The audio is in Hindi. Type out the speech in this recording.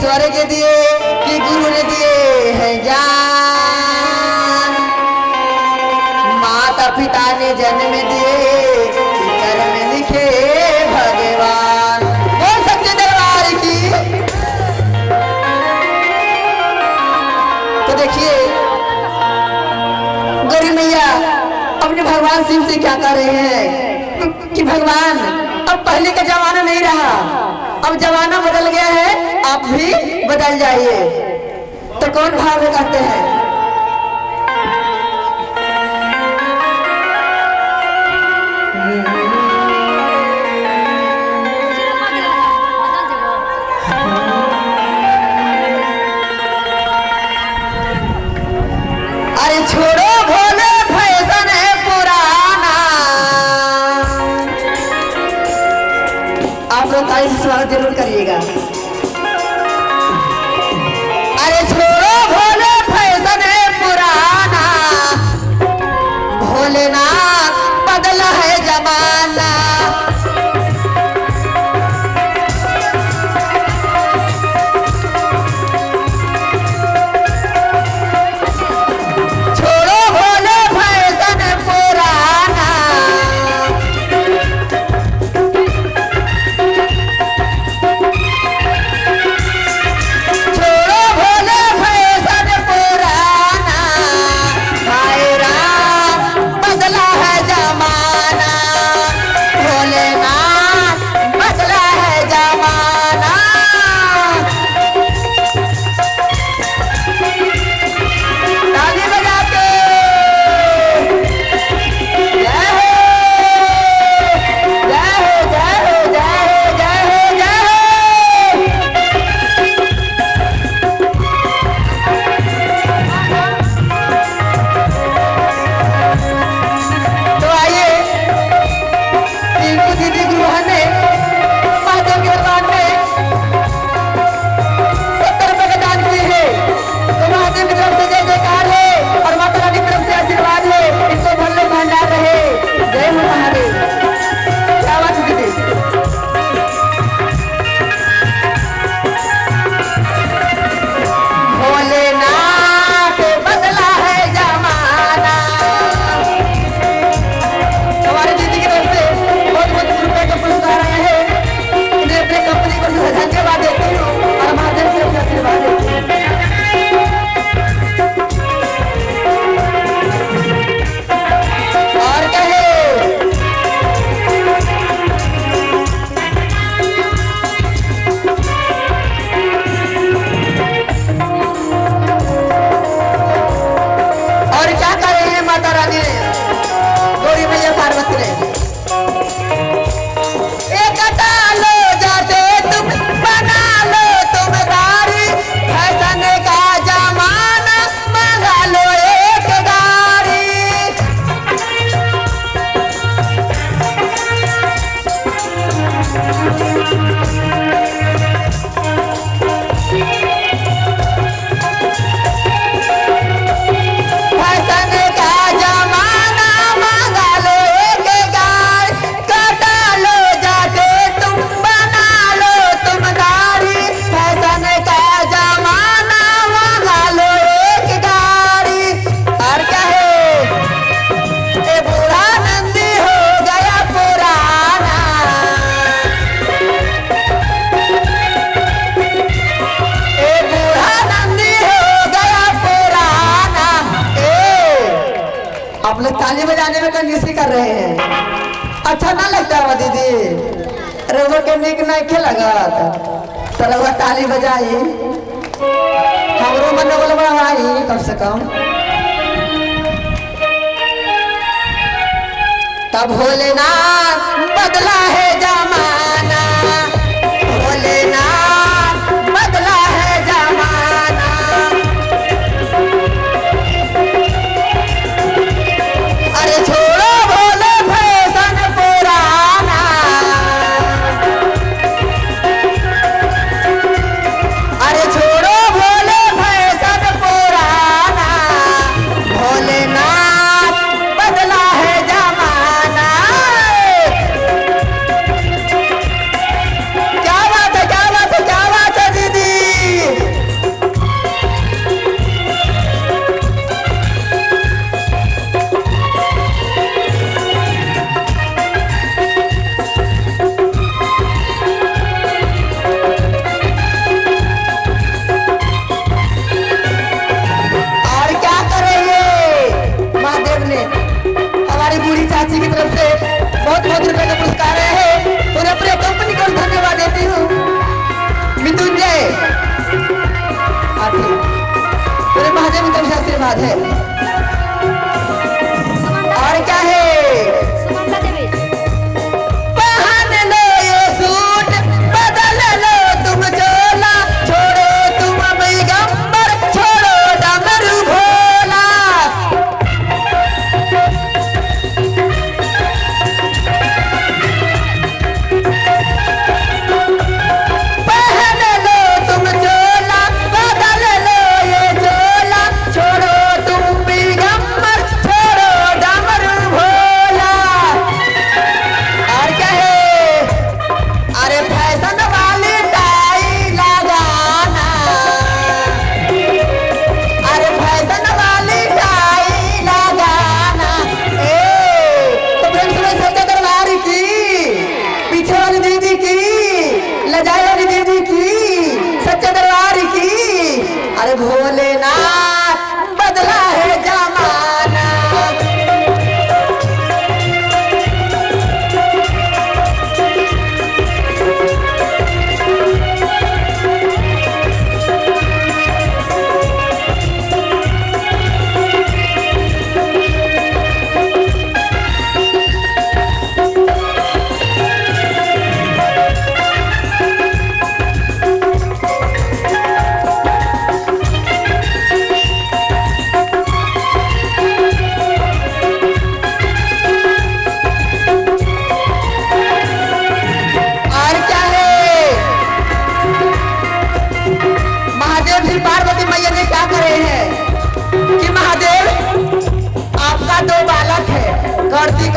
स्वर्ग दिए कि गुरु ने दिए है ज्ञान। माता पिता ने जन्म दिए कि कर्म लिखे भगवान। बोल सच्चे दरबार की। तो देखिए गौरी मैया अपने भगवान शिव से क्या कर रहे हैं कि भगवान अब पहले का जमाना नहीं रहा, अब जमाना बदल गया है, आप भी बदल जाइए। तो कौन भाव में कहते हैं? अरे छोड़ो भोले फैशन है पुराना। आप लोग ताली से स्वागत जरूर करिएगा। अरे छोड़ो भोले फैशन है पुराना, भोलेनाथ बदला है जमाना। आप लोग ताली बजाने में कंजूसी कर रहे हैं, अच्छा ना लगता है दीदी? रउआ के निक नहीं लगा तो रउआ ताली बजाई, हमरो मनोबल बढ़ाई कम से कम। तब भोलेनाथ बदला है जमाना, भोलेनाथ बदला है जमाना। अरे छोड़ो भोले फैशन पुराना, अरे छोड़ो भोले फैशन पुराना, भोलेनाथ बदला है जमाना। राधे। और क्या है? पहन लो ये सूट, बदल लो तुम चोला, छोड़ो तुम पैगंबर, छोड़ो डमरू भोला। पहन लो तुम चोला, बदल लो ये चोला, छोड़ो तुम पैगंबर, छोड़ो डमरू भोला। और क्या है? अरे फैशन वाली टाई लगाना, अरे फैशन वाली टाई लगाना। तो फ्रेंड्स में सच्चा दरबार की, पीछे वाली दीदी की, लजाई वाली दीदी की, सच्चा दरबार की। अरे भोलेनाथ बदला है जमाना। और क्या है? महादेव जी पार्वती मैया ने क्या करे हैं कि महादेव आपका दो बालक है, कार्तिक